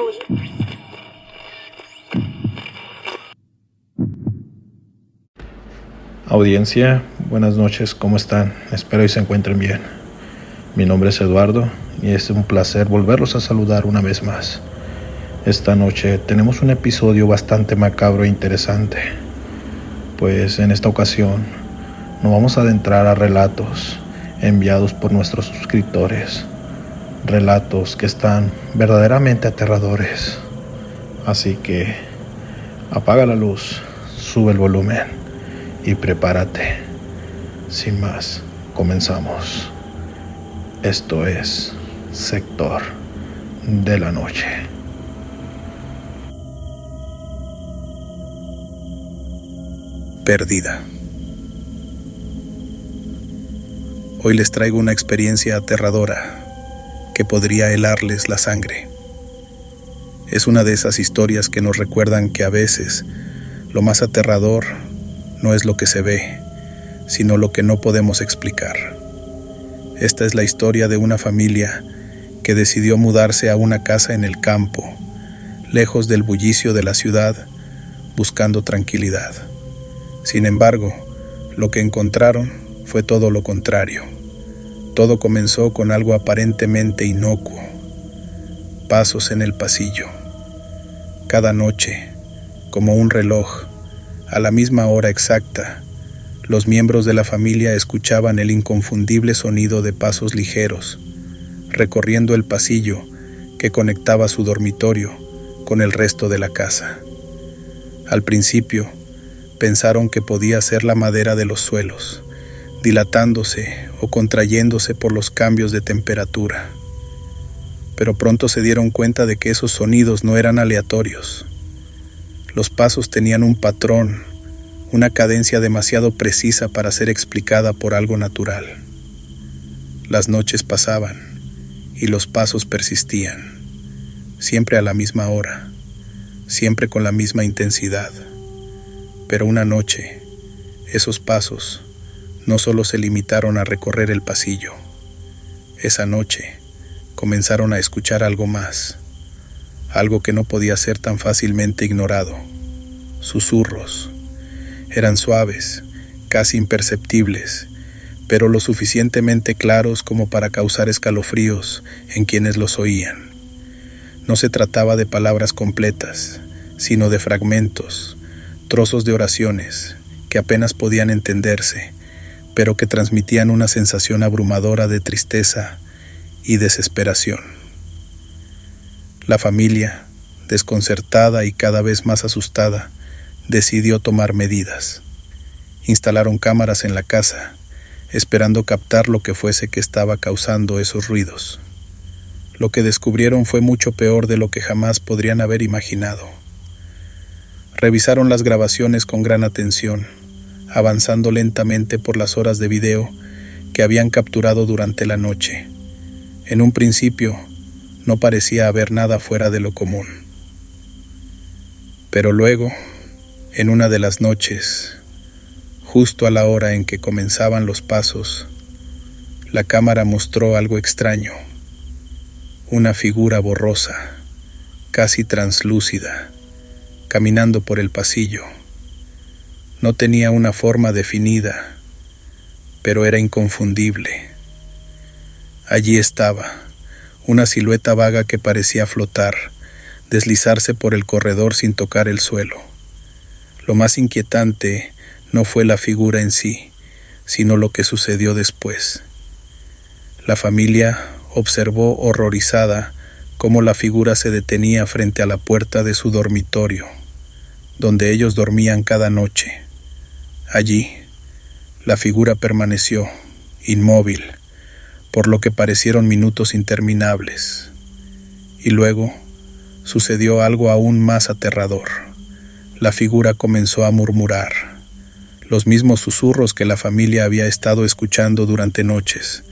tuyo. Audiencia, buenas noches, ¿cómo están? Espero y se encuentren bien. Mi nombre es Eduardo y es un placer volverlos a saludar una vez más. Esta noche tenemos un episodio bastante macabro e interesante, pues en esta ocasión nos vamos a adentrar a relatos enviados por nuestros suscriptores. Relatos que están verdaderamente aterradores. Así que apaga la luz, sube el volumen y prepárate. Sin más, comenzamos. Esto es Sector de la Noche. Perdida. Hoy les traigo una experiencia aterradora que podría helarles la sangre. Es una de esas historias que nos recuerdan que a veces lo más aterrador no es lo que se ve, sino lo que no podemos explicar. Esta es la historia de una familia que decidió mudarse a una casa en el campo, lejos del bullicio de la ciudad, buscando tranquilidad. Sin embargo, lo que encontraron fue todo lo contrario. Todo comenzó con algo aparentemente inocuo: pasos en el pasillo. Cada noche, como un reloj, a la misma hora exacta, los miembros de la familia escuchaban el inconfundible sonido de pasos ligeros, recorriendo el pasillo que conectaba su dormitorio con el resto de la casa. Al principio, pensaron que podía ser la madera de los suelos, dilatándose o contrayéndose por los cambios de temperatura. Pero pronto se dieron cuenta de que esos sonidos no eran aleatorios. Los pasos tenían un patrón, una cadencia demasiado precisa para ser explicada por algo natural. Las noches pasaban y los pasos persistían, siempre a la misma hora, siempre con la misma intensidad. Pero una noche, esos pasos no solo se limitaron a recorrer el pasillo. Esa noche comenzaron a escuchar algo más, algo que no podía ser tan fácilmente ignorado: susurros. Eran suaves, casi imperceptibles, pero lo suficientemente claros como para causar escalofríos en quienes los oían. No se trataba de palabras completas, sino de fragmentos, trozos de oraciones que apenas podían entenderse, pero que transmitían una sensación abrumadora de tristeza y desesperación. La familia, desconcertada y cada vez más asustada, decidió tomar medidas. Instalaron cámaras en la casa, esperando captar lo que fuese que estaba causando esos ruidos. Lo que descubrieron fue mucho peor de lo que jamás podrían haber imaginado. Revisaron las grabaciones con gran atención, avanzando lentamente por las horas de video que habían capturado durante la noche. En un principio, no parecía haber nada fuera de lo común. Pero luego, en una de las noches, justo a la hora en que comenzaban los pasos, la cámara mostró algo extraño: una figura borrosa, casi translúcida, caminando por el pasillo. No tenía una forma definida, pero era inconfundible. Allí estaba, una silueta vaga que parecía flotar, deslizarse por el corredor sin tocar el suelo. Lo más inquietante no fue la figura en sí, sino lo que sucedió después. La familia observó horrorizada cómo la figura se detenía frente a la puerta de su dormitorio, donde ellos dormían cada noche. Allí, la figura permaneció, inmóvil, por lo que parecieron minutos interminables. Y luego sucedió algo aún más aterrador. La figura comenzó a murmurar, los mismos susurros que la familia había estado escuchando durante noches,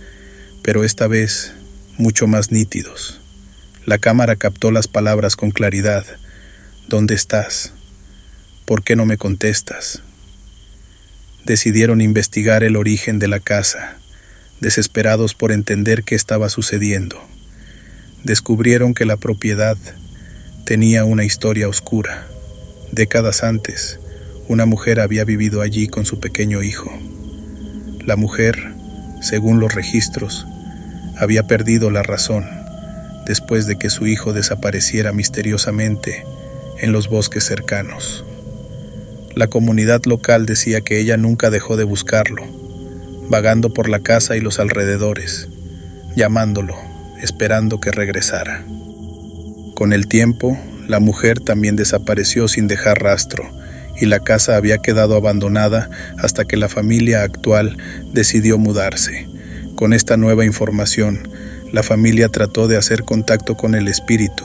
pero esta vez mucho más nítidos. La cámara captó las palabras con claridad: ¿dónde estás? ¿Por qué no me contestas? Decidieron investigar el origen de la casa, desesperados por entender qué estaba sucediendo. Descubrieron que la propiedad tenía una historia oscura. Décadas antes, una mujer había vivido allí con su pequeño hijo. La mujer, según los registros, había perdido la razón después de que su hijo desapareciera misteriosamente en los bosques cercanos. La comunidad local decía que ella nunca dejó de buscarlo, vagando por la casa y los alrededores, llamándolo, esperando que regresara. Con el tiempo, la mujer también desapareció sin dejar rastro, y la casa había quedado abandonada hasta que la familia actual decidió mudarse. Con esta nueva información, la familia trató de hacer contacto con el espíritu,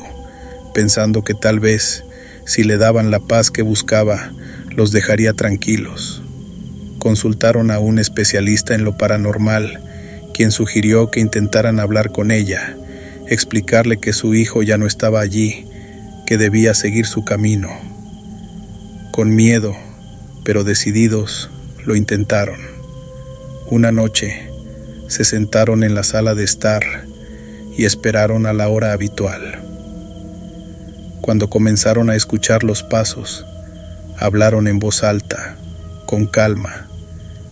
pensando que tal vez, si le daban la paz que buscaba, los dejaría tranquilos. Consultaron a un especialista en lo paranormal, quien sugirió que intentaran hablar con ella, explicarle que su hijo ya no estaba allí, que debía seguir su camino. Con miedo, pero decididos, lo intentaron. Una noche, se sentaron en la sala de estar y esperaron a la hora habitual. Cuando comenzaron a escuchar los pasos, hablaron en voz alta, con calma,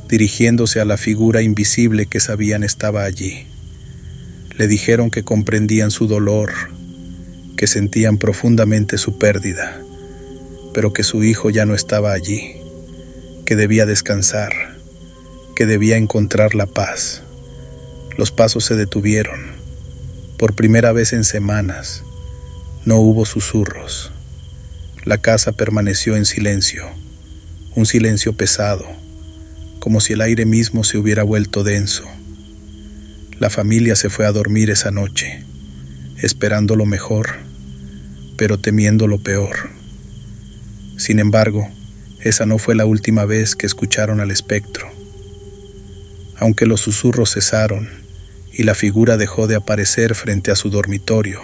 dirigiéndose a la figura invisible que sabían estaba allí. Le dijeron que comprendían su dolor, que sentían profundamente su pérdida, pero que su hijo ya no estaba allí, que debía descansar, que debía encontrar la paz. Los pasos se detuvieron. Por primera vez en semanas, no hubo susurros. La casa permaneció en silencio, un silencio pesado, como si el aire mismo se hubiera vuelto denso. La familia se fue a dormir esa noche, esperando lo mejor, pero temiendo lo peor. Sin embargo, esa no fue la última vez que escucharon al espectro. Aunque los susurros cesaron y la figura dejó de aparecer frente a su dormitorio,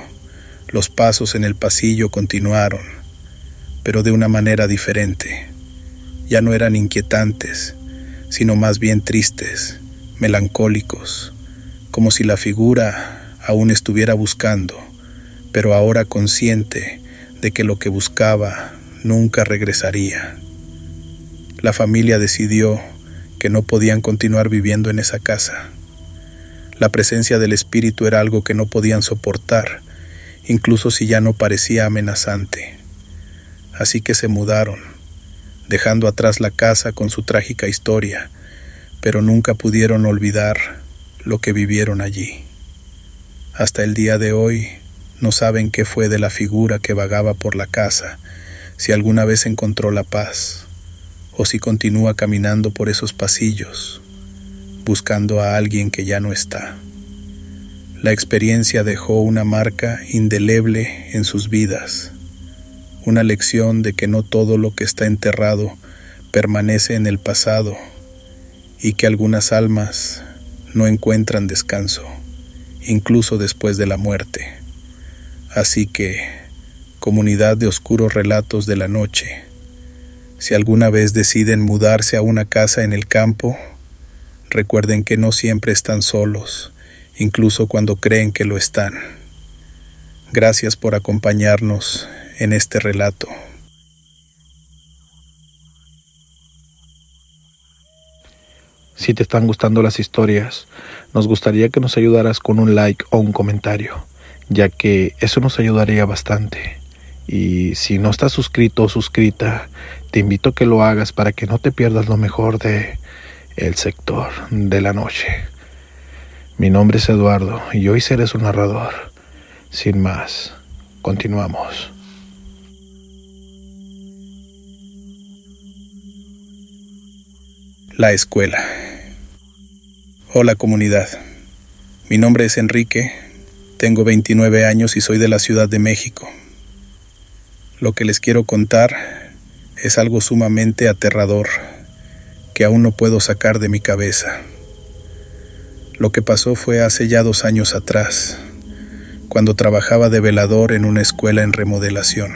los pasos en el pasillo continuaron, pero de una manera diferente. Ya no eran inquietantes, sino más bien tristes, melancólicos, como si la figura aún estuviera buscando, pero ahora consciente de que lo que buscaba nunca regresaría. La familia decidió que no podían continuar viviendo en esa casa. La presencia del espíritu era algo que no podían soportar, incluso si ya no parecía amenazante. Así que se mudaron, dejando atrás la casa con su trágica historia, pero nunca pudieron olvidar lo que vivieron allí. Hasta el día de hoy no saben qué fue de la figura que vagaba por la casa, si alguna vez encontró la paz, o si continúa caminando por esos pasillos, buscando a alguien que ya no está. La experiencia dejó una marca indeleble en sus vidas, una lección de que no todo lo que está enterrado permanece en el pasado y que algunas almas no encuentran descanso, incluso después de la muerte. Así que, comunidad de oscuros relatos de la noche, si alguna vez deciden mudarse a una casa en el campo, recuerden que no siempre están solos, incluso cuando creen que lo están. Gracias por acompañarnos en este relato. Si te están gustando las historias, nos gustaría que nos ayudaras con un like o un comentario, ya que eso nos ayudaría bastante. Y si no estás suscrito o suscrita, te invito a que lo hagas para que no te pierdas lo mejor de El Sector de la Noche. Mi nombre es Eduardo y hoy seré su narrador. Sin más, continuamos. La escuela. Hola comunidad, mi nombre es Enrique, tengo 29 años y soy de la Ciudad de México. Lo que les quiero contar es algo sumamente aterrador que aún no puedo sacar de mi cabeza. Lo que pasó fue hace ya 2 años atrás, cuando trabajaba de velador en una escuela en remodelación.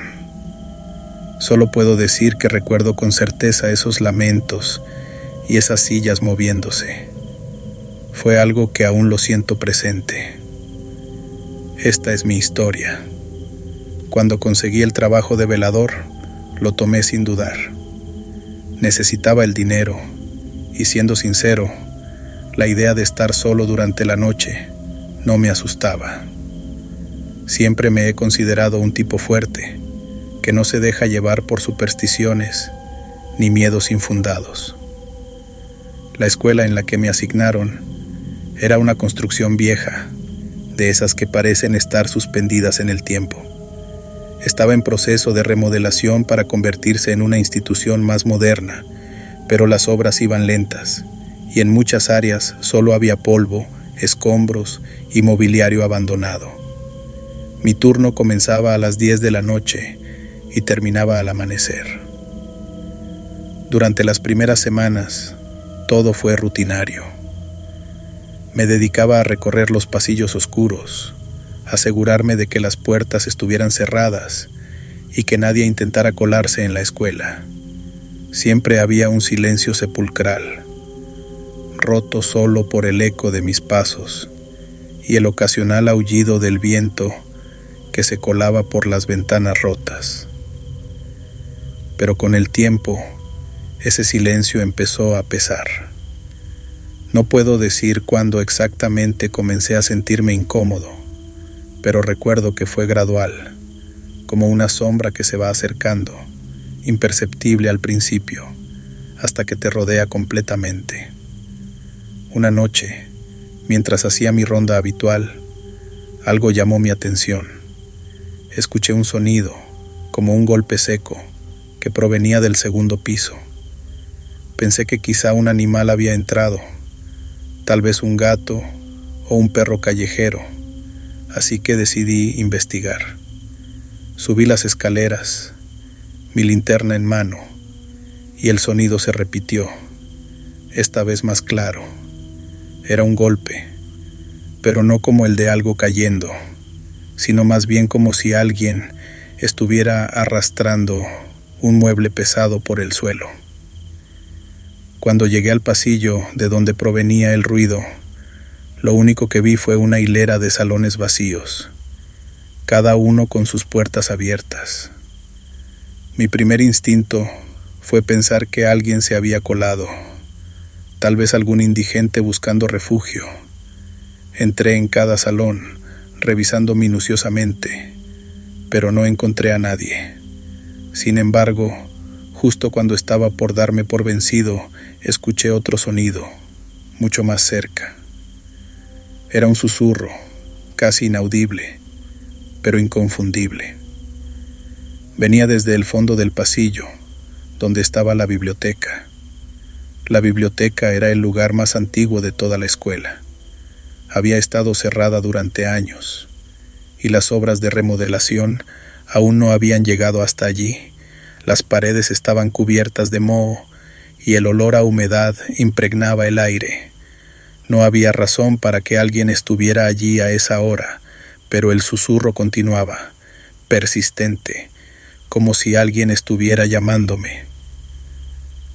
Solo puedo decir que recuerdo con certeza esos lamentos y esas sillas moviéndose. Fue algo que aún lo siento presente. Esta es mi historia. Cuando conseguí el trabajo de velador, lo tomé sin dudar. Necesitaba el dinero, y siendo sincero, la idea de estar solo durante la noche no me asustaba. Siempre me he considerado un tipo fuerte, que no se deja llevar por supersticiones ni miedos infundados. La escuela en la que me asignaron era una construcción vieja, de esas que parecen estar suspendidas en el tiempo. Estaba en proceso de remodelación para convertirse en una institución más moderna, pero las obras iban lentas, y en muchas áreas solo había polvo, escombros y mobiliario abandonado. Mi turno comenzaba a las 10 de la noche y terminaba al amanecer. Durante las primeras semanas, todo fue rutinario. Me dedicaba a recorrer los pasillos oscuros, asegurarme de que las puertas estuvieran cerradas y que nadie intentara colarse en la escuela. Siempre había un silencio sepulcral, roto solo por el eco de mis pasos y el ocasional aullido del viento que se colaba por las ventanas rotas. Pero con el tiempo, ese silencio empezó a pesar. No puedo decir cuándo exactamente comencé a sentirme incómodo, pero recuerdo que fue gradual, como una sombra que se va acercando, imperceptible al principio, hasta que te rodea completamente. Una noche, mientras hacía mi ronda habitual, algo llamó mi atención. Escuché un sonido, como un golpe seco, que provenía del segundo piso. Pensé que quizá un animal había entrado, tal vez un gato o un perro callejero, así que decidí investigar. Subí las escaleras, mi linterna en mano, y el sonido se repitió, esta vez más claro. Era un golpe, pero no como el de algo cayendo, sino más bien como si alguien estuviera arrastrando un mueble pesado por el suelo. Cuando llegué al pasillo de donde provenía el ruido, lo único que vi fue una hilera de salones vacíos, cada uno con sus puertas abiertas. Mi primer instinto fue pensar que alguien se había colado, tal vez algún indigente buscando refugio. Entré en cada salón, revisando minuciosamente, pero no encontré a nadie. Sin embargo, justo cuando estaba por darme por vencido, escuché otro sonido, mucho más cerca. Era un susurro, casi inaudible, pero inconfundible. Venía desde el fondo del pasillo, donde estaba la biblioteca. La biblioteca era el lugar más antiguo de toda la escuela. Había estado cerrada durante años, y las obras de remodelación aún no habían llegado hasta allí. Las paredes estaban cubiertas de moho, y el olor a humedad impregnaba el aire. No había razón para que alguien estuviera allí a esa hora, pero el susurro continuaba, persistente, como si alguien estuviera llamándome.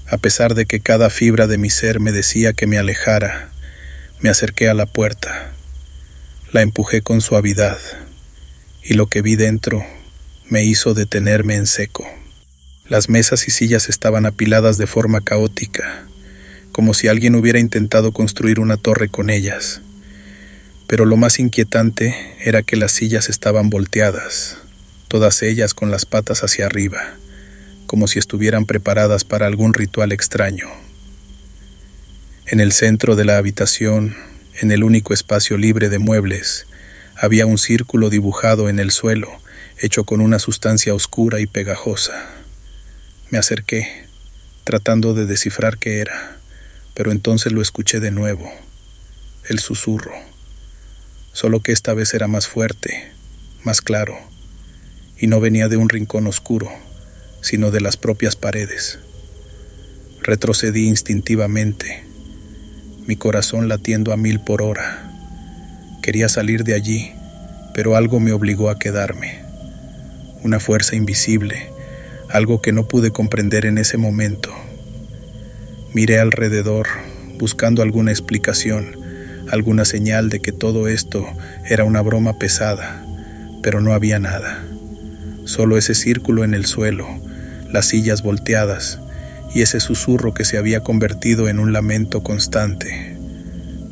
A pesar de que cada fibra de mi ser me decía que me alejara, me acerqué a la puerta. La empujé con suavidad, y lo que vi dentro me hizo detenerme en seco. Las mesas y sillas estaban apiladas de forma caótica, como si alguien hubiera intentado construir una torre con ellas. Pero lo más inquietante era que las sillas estaban volteadas, todas ellas con las patas hacia arriba, como si estuvieran preparadas para algún ritual extraño. En el centro de la habitación, en el único espacio libre de muebles, había un círculo dibujado en el suelo, hecho con una sustancia oscura y pegajosa. Me acerqué, tratando de descifrar qué era, pero entonces lo escuché de nuevo, el susurro, solo que esta vez era más fuerte, más claro, y no venía de un rincón oscuro, sino de las propias paredes. Retrocedí instintivamente, mi corazón latiendo a 1000 por hora. Quería salir de allí, pero algo me obligó a quedarme. Una fuerza invisible, algo que no pude comprender en ese momento. Miré alrededor, buscando alguna explicación, alguna señal de que todo esto era una broma pesada, pero no había nada. solo ese círculo en el suelo, las sillas volteadas y ese susurro que se había convertido en un lamento constante,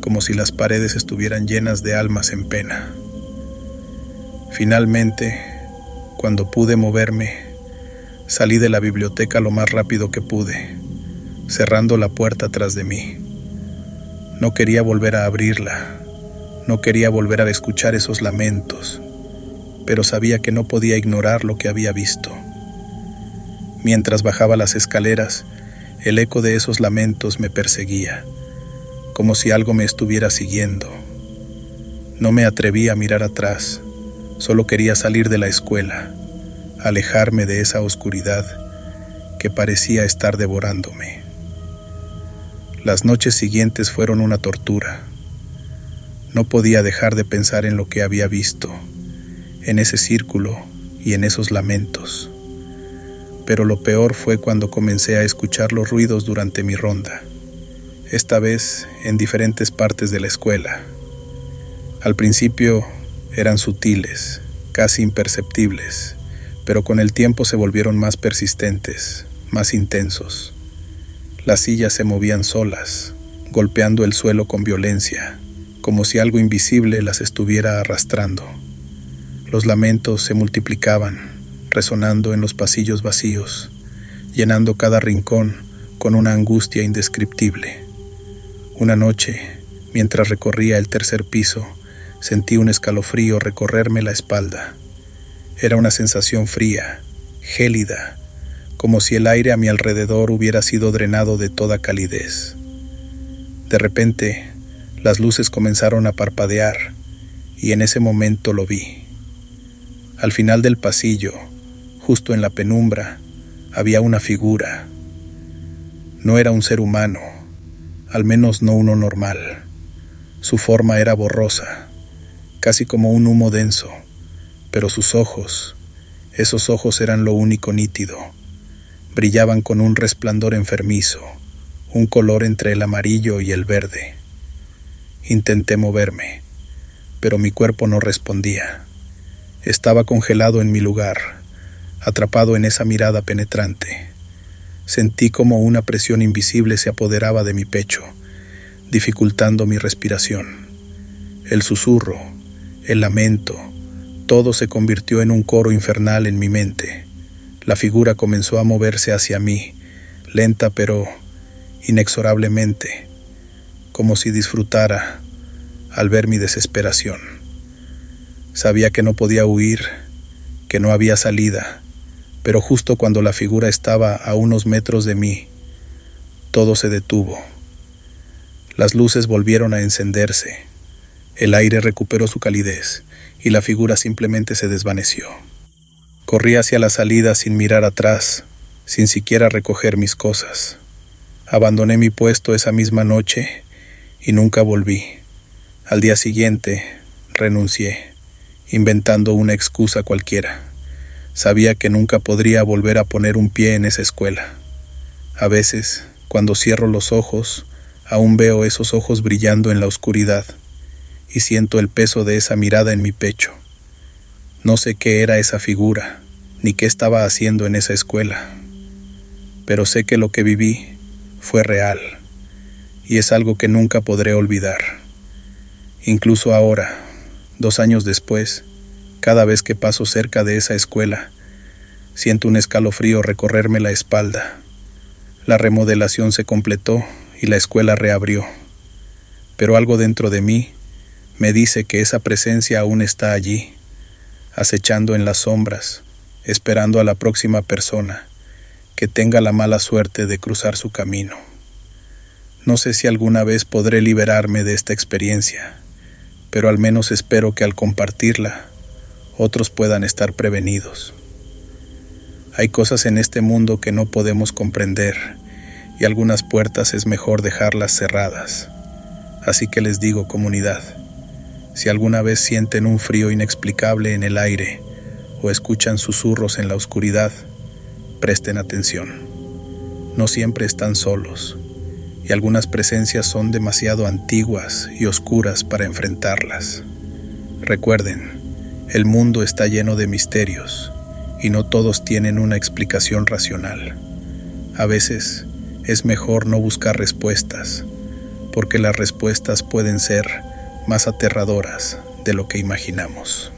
como si las paredes estuvieran llenas de almas en pena. Finalmente, cuando pude moverme, salí de la biblioteca lo más rápido que pude, cerrando la puerta tras de mí. No quería volver a abrirla, no quería volver a escuchar esos lamentos, pero sabía que no podía ignorar lo que había visto. Mientras bajaba las escaleras, el eco de esos lamentos me perseguía, como si algo me estuviera siguiendo. No me atreví a mirar atrás, solo quería salir de la escuela, alejarme de esa oscuridad que parecía estar devorándome. Las noches siguientes fueron una tortura. No podía dejar de pensar en lo que había visto, en ese círculo y en esos lamentos. Pero lo peor fue cuando comencé a escuchar los ruidos durante mi ronda, esta vez en diferentes partes de la escuela. Al principio eran sutiles, casi imperceptibles, pero con el tiempo se volvieron más persistentes, más intensos. Las sillas se movían solas, golpeando el suelo con violencia, como si algo invisible las estuviera arrastrando. Los lamentos se multiplicaban, resonando en los pasillos vacíos, llenando cada rincón con una angustia indescriptible. Una noche, mientras recorría el tercer piso, sentí un escalofrío recorrerme la espalda. Era una sensación fría, gélida, como si el aire a mi alrededor hubiera sido drenado de toda calidez. De repente, las luces comenzaron a parpadear, y en ese momento lo vi. Al final del pasillo, justo en la penumbra, había una figura. No era un ser humano, al menos no uno normal. Su forma era borrosa, casi como un humo denso, pero sus ojos, esos ojos eran lo único nítido. Brillaban con un resplandor enfermizo, un color entre el amarillo y el verde. Intenté moverme, pero mi cuerpo no respondía. Estaba congelado en mi lugar, atrapado en esa mirada penetrante. Sentí como una presión invisible se apoderaba de mi pecho, dificultando mi respiración. El susurro, el lamento, todo se convirtió en un coro infernal en mi mente. La figura comenzó a moverse hacia mí, lenta pero inexorablemente, como si disfrutara al ver mi desesperación. Sabía que no podía huir, que no había salida, pero justo cuando la figura estaba a unos metros de mí, todo se detuvo. Las luces volvieron a encenderse, el aire recuperó su calidez y la figura simplemente se desvaneció. Corrí hacia la salida sin mirar atrás, sin siquiera recoger mis cosas. Abandoné mi puesto esa misma noche y nunca volví. Al día siguiente, renuncié, inventando una excusa cualquiera. Sabía que nunca podría volver a poner un pie en esa escuela. A veces, cuando cierro los ojos, aún veo esos ojos brillando en la oscuridad y siento el peso de esa mirada en mi pecho. No sé qué era esa figura, ni qué estaba haciendo en esa escuela, pero sé que lo que viví fue real y es algo que nunca podré olvidar. Incluso ahora, 2 años después, cada vez que paso cerca de esa escuela, siento un escalofrío recorrerme la espalda. La remodelación se completó y la escuela reabrió, pero algo dentro de mí me dice que esa presencia aún está allí, acechando en las sombras, esperando a la próxima persona que tenga la mala suerte de cruzar su camino. No sé si alguna vez podré liberarme de esta experiencia, pero al menos espero que al compartirla, otros puedan estar prevenidos. Hay cosas en este mundo que no podemos comprender y algunas puertas es mejor dejarlas cerradas. Así que les digo, comunidad, si alguna vez sienten un frío inexplicable en el aire o escuchan susurros en la oscuridad, presten atención. No siempre están solos y algunas presencias son demasiado antiguas y oscuras para enfrentarlas. Recuerden, el mundo está lleno de misterios y no todos tienen una explicación racional. A veces es mejor no buscar respuestas, porque las respuestas pueden ser más aterradoras de lo que imaginamos.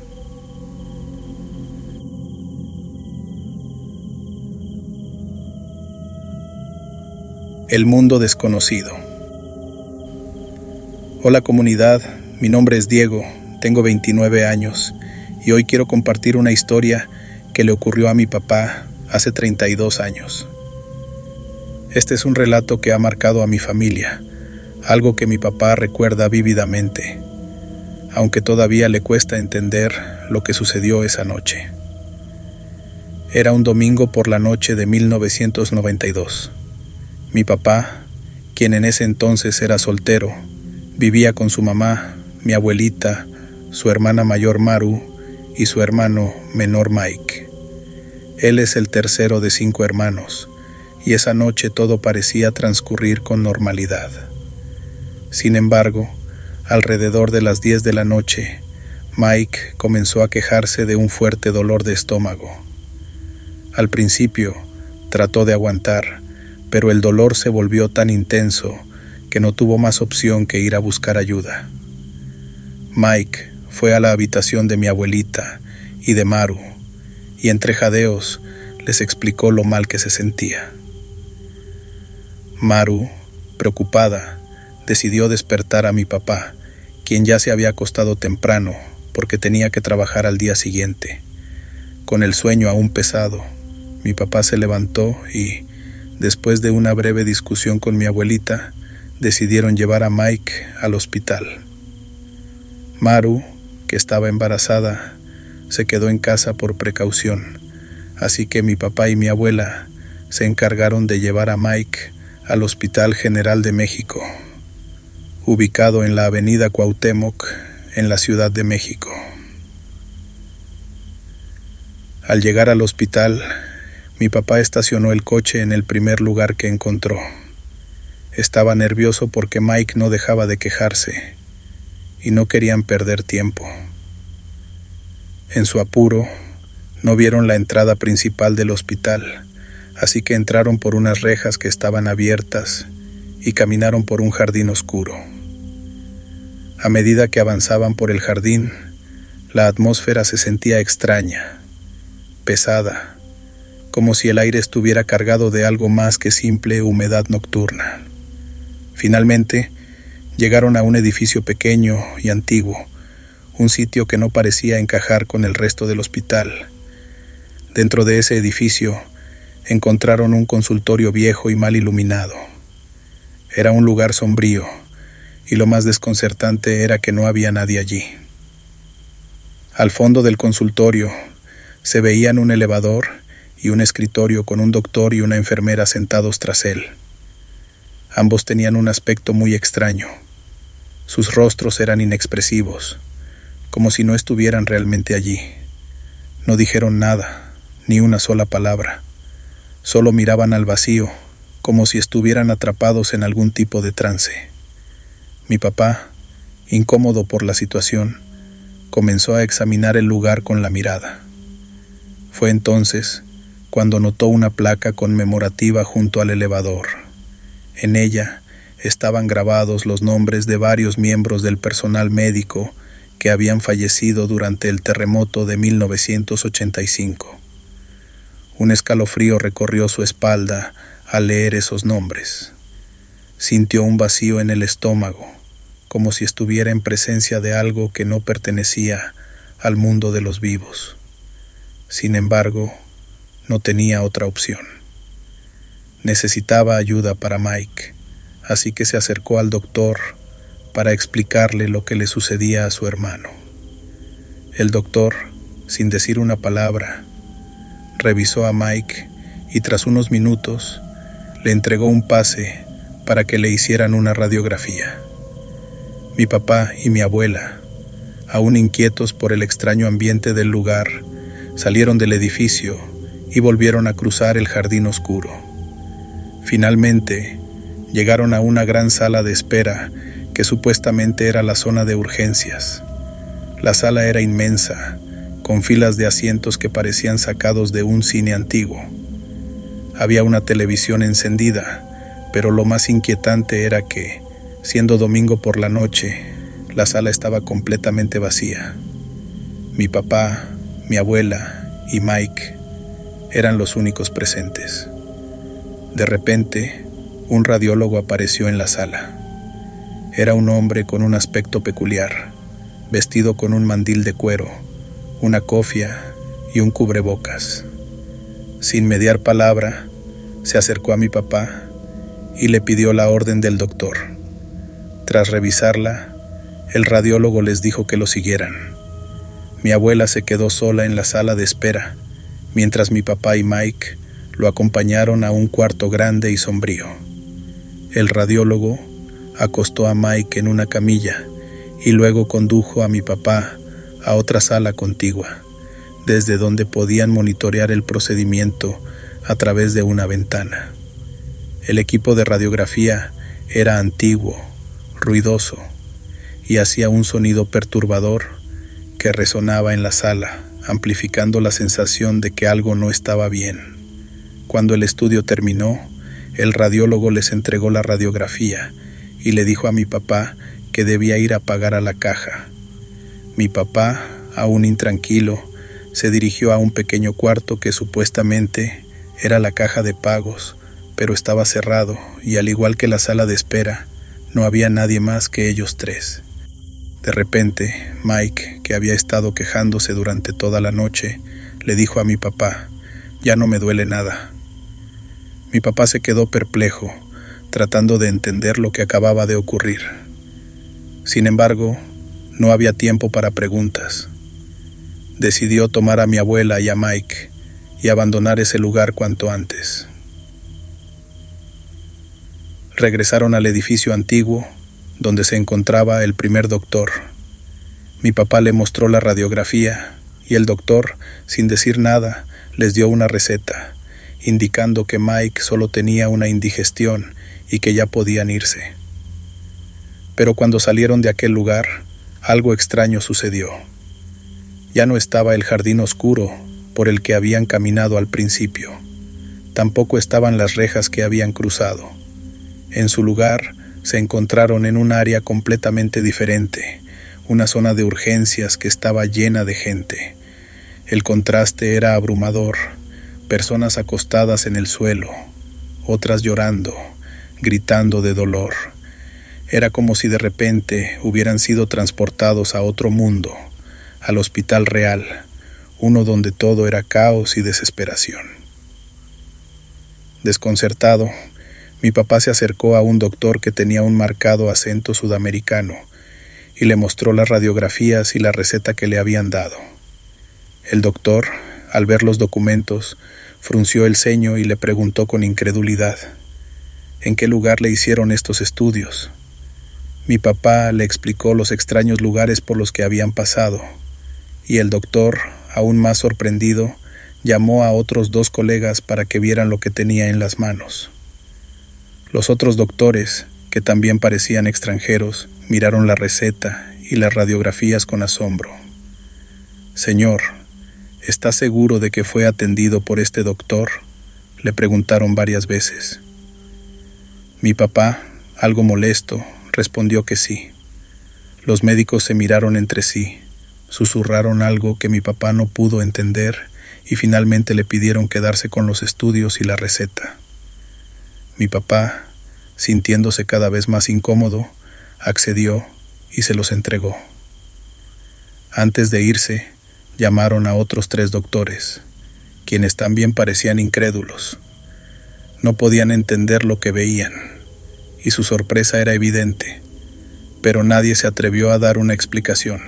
El mundo desconocido. Hola comunidad, mi nombre es Diego, tengo 29 años y hoy quiero compartir una historia que le ocurrió a mi papá hace 32 años. Este es un relato que ha marcado a mi familia, algo que mi papá recuerda vívidamente, aunque todavía le cuesta entender lo que sucedió esa noche. Era un domingo por la noche de 1992. Mi papá, quien en ese entonces era soltero, vivía con su mamá, mi abuelita, su hermana mayor Maru y su hermano menor Mike. Él es el tercero de 5 hermanos, y esa noche todo parecía transcurrir con normalidad. Sin embargo, alrededor de las 10 de la noche, Mike comenzó a quejarse de un fuerte dolor de estómago. Al principio, trató de aguantar, pero el dolor se volvió tan intenso que no tuvo más opción que ir a buscar ayuda. Mike fue a la habitación de mi abuelita y de Maru, y entre jadeos les explicó lo mal que se sentía. Maru, preocupada, decidió despertar a mi papá, quien ya se había acostado temprano porque tenía que trabajar al día siguiente. Con el sueño aún pesado, mi papá se levantó y, después de una breve discusión con mi abuelita, decidieron llevar a Mike al hospital. Maru, que estaba embarazada, se quedó en casa por precaución, así que mi papá y mi abuela se encargaron de llevar a Mike al Hospital General de México, ubicado en la avenida Cuauhtémoc, en la Ciudad de México. Al llegar al hospital, mi papá estacionó el coche en el primer lugar que encontró. Estaba nervioso porque Mike no dejaba de quejarse y no querían perder tiempo. En su apuro, no vieron la entrada principal del hospital, así que entraron por unas rejas que estaban abiertas y caminaron por un jardín oscuro. A medida que avanzaban por el jardín, la atmósfera se sentía extraña, pesada, como si el aire estuviera cargado de algo más que simple humedad nocturna. Finalmente, llegaron a un edificio pequeño y antiguo, un sitio que no parecía encajar con el resto del hospital. Dentro de ese edificio, encontraron un consultorio viejo y mal iluminado. Era un lugar sombrío, y lo más desconcertante era que no había nadie allí. Al fondo del consultorio, se veían un elevador y un escritorio con un doctor y una enfermera sentados tras él. Ambos tenían un aspecto muy extraño. Sus rostros eran inexpresivos, como si no estuvieran realmente allí. No dijeron nada, ni una sola palabra. Solo miraban al vacío, como si estuvieran atrapados en algún tipo de trance. Mi papá, incómodo por la situación, comenzó a examinar el lugar con la mirada. Fue entonces cuando notó una placa conmemorativa junto al elevador. En ella estaban grabados los nombres de varios miembros del personal médico que habían fallecido durante el terremoto de 1985. Un escalofrío recorrió su espalda al leer esos nombres. Sintió un vacío en el estómago, como si estuviera en presencia de algo que no pertenecía al mundo de los vivos. Sin embargo, no tenía otra opción. Necesitaba ayuda para Mike, así que se acercó al doctor para explicarle lo que le sucedía a su hermano. El doctor, sin decir una palabra, revisó a Mike y tras unos minutos le entregó un pase para que le hicieran una radiografía. Mi papá y mi abuela, aún inquietos por el extraño ambiente del lugar, salieron del edificio y volvieron a cruzar el jardín oscuro. Finalmente, llegaron a una gran sala de espera que supuestamente era la zona de urgencias. La sala era inmensa, con filas de asientos que parecían sacados de un cine antiguo. Había una televisión encendida, pero lo más inquietante era que, siendo domingo por la noche, la sala estaba completamente vacía. Mi papá, mi abuela y Mike eran los únicos presentes. De repente, un radiólogo apareció en la sala. Era un hombre con un aspecto peculiar, vestido con un mandil de cuero, una cofia y un cubrebocas. Sin mediar palabra, se acercó a mi papá y le pidió la orden del doctor. Tras revisarla, el radiólogo les dijo que lo siguieran. Mi abuela se quedó sola en la sala de espera, mientras mi papá y Mike lo acompañaron a un cuarto grande y sombrío. El radiólogo acostó a Mike en una camilla y luego condujo a mi papá a otra sala contigua, desde donde podían monitorear el procedimiento a través de una ventana. El equipo de radiografía era antiguo, ruidoso, y hacía un sonido perturbador que resonaba en la sala, amplificando la sensación de que algo no estaba bien. Cuando el estudio terminó, el radiólogo les entregó la radiografía y le dijo a mi papá que debía ir a pagar a la caja. Mi papá, aún intranquilo, se dirigió a un pequeño cuarto que supuestamente era la caja de pagos, pero estaba cerrado y, al igual que la sala de espera, no había nadie más que ellos tres. De repente, Mike, que había estado quejándose durante toda la noche, le dijo a mi papá: «Ya no me duele nada». Mi papá se quedó perplejo, tratando de entender lo que acababa de ocurrir. Sin embargo, no había tiempo para preguntas. Decidió tomar a mi abuela y a Mike y abandonar ese lugar cuanto antes. Regresaron al edificio antiguo, donde se encontraba el primer doctor. Mi papá le mostró la radiografía y el doctor, sin decir nada, les dio una receta, indicando que Mike solo tenía una indigestión y que ya podían irse. Pero cuando salieron de aquel lugar, algo extraño sucedió. Ya no estaba el jardín oscuro por el que habían caminado al principio. Tampoco estaban las rejas que habían cruzado. En su lugar, se encontraron en un área completamente diferente, una zona de urgencias que estaba llena de gente. El contraste era abrumador. Personas acostadas en el suelo, otras llorando, gritando de dolor. Era como si de repente hubieran sido transportados a otro mundo, al hospital real, uno donde todo era caos y desesperación. Desconcertado, mi papá se acercó a un doctor que tenía un marcado acento sudamericano y le mostró las radiografías y la receta que le habían dado. El doctor, al ver los documentos, frunció el ceño y le preguntó con incredulidad: ¿en qué lugar le hicieron estos estudios? Mi papá le explicó los extraños lugares por los que habían pasado, y el doctor, aún más sorprendido, llamó a otros 2 colegas para que vieran lo que tenía en las manos. Los otros doctores, que también parecían extranjeros, miraron la receta y las radiografías con asombro. «Señor, ¿está seguro de que fue atendido por este doctor?», le preguntaron varias veces. Mi papá, algo molesto, respondió que sí. Los médicos se miraron entre sí, susurraron algo que mi papá no pudo entender y finalmente le pidieron quedarse con los estudios y la receta. Mi papá, sintiéndose cada vez más incómodo, accedió y se los entregó. Antes de irse, llamaron a otros 3 doctores, quienes también parecían incrédulos. No podían entender lo que veían, y su sorpresa era evidente, pero nadie se atrevió a dar una explicación.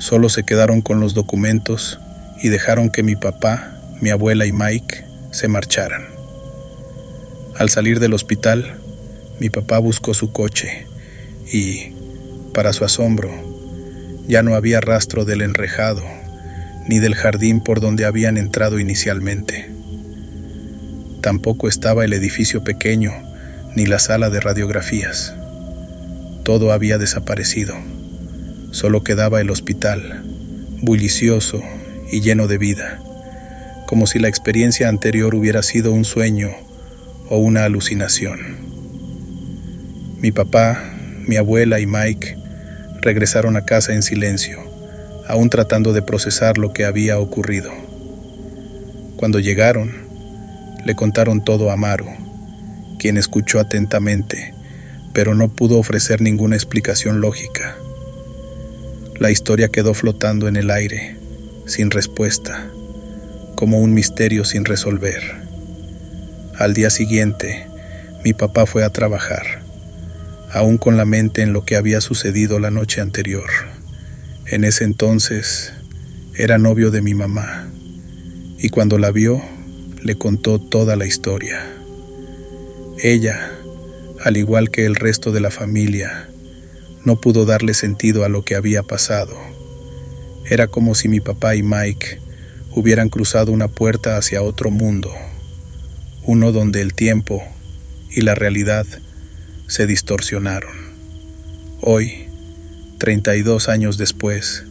Solo se quedaron con los documentos y dejaron que mi papá, mi abuela y Mike se marcharan. Al salir del hospital, mi papá buscó su coche y, para su asombro, ya no había rastro del enrejado ni del jardín por donde habían entrado inicialmente. Tampoco estaba el edificio pequeño ni la sala de radiografías. Todo había desaparecido. Solo quedaba el hospital, bullicioso y lleno de vida, como si la experiencia anterior hubiera sido un sueño o una alucinación. Mi papá, mi abuela y Mike regresaron a casa en silencio, aún tratando de procesar lo que había ocurrido. Cuando llegaron, le contaron todo a Maru, quien escuchó atentamente, pero no pudo ofrecer ninguna explicación lógica. La historia quedó flotando en el aire, sin respuesta, como un misterio sin resolver. Al día siguiente, mi papá fue a trabajar, aún con la mente en lo que había sucedido la noche anterior. En ese entonces, era novio de mi mamá, y cuando la vio, le contó toda la historia. Ella, al igual que el resto de la familia, no pudo darle sentido a lo que había pasado. Era como si mi papá y Mike hubieran cruzado una puerta hacia otro mundo, uno donde el tiempo y la realidad se distorsionaron. Hoy, 32 años después,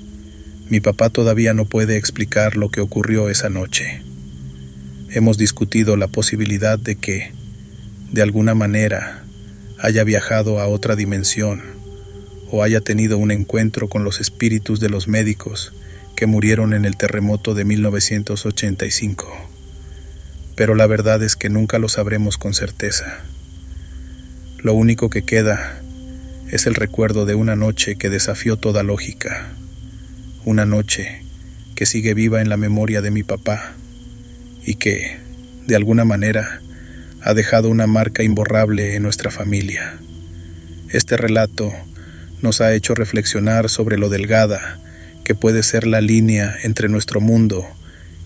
mi papá todavía no puede explicar lo que ocurrió esa noche. Hemos discutido la posibilidad de que, de alguna manera, haya viajado a otra dimensión o haya tenido un encuentro con los espíritus de los médicos que murieron en el terremoto de 1985. Pero la verdad es que nunca lo sabremos con certeza. Lo único que queda es el recuerdo de una noche que desafió toda lógica. Una noche que sigue viva en la memoria de mi papá y que, de alguna manera, ha dejado una marca imborrable en nuestra familia. Este relato nos ha hecho reflexionar sobre lo delgada que puede ser la línea entre nuestro mundo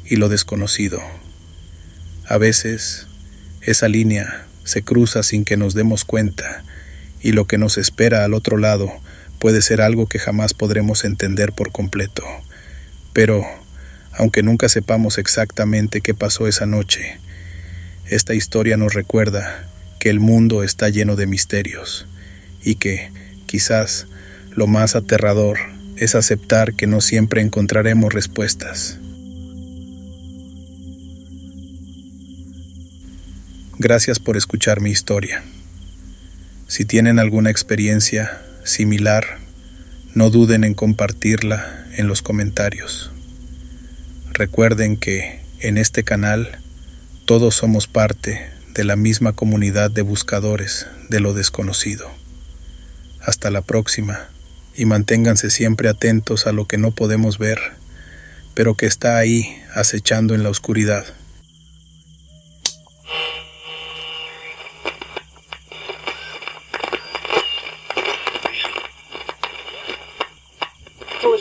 y lo desconocido. A veces, esa línea se cruza sin que nos demos cuenta, y lo que nos espera al otro lado puede ser algo que jamás podremos entender por completo. Pero, aunque nunca sepamos exactamente qué pasó esa noche, esta historia nos recuerda que el mundo está lleno de misterios, y que, quizás, lo más aterrador es aceptar que no siempre encontraremos respuestas. Gracias por escuchar mi historia. Si tienen alguna experiencia similar, no duden en compartirla en los comentarios. Recuerden que en este canal todos somos parte de la misma comunidad de buscadores de lo desconocido. Hasta la próxima, y manténganse siempre atentos a lo que no podemos ver, pero que está ahí acechando en la oscuridad. Uy.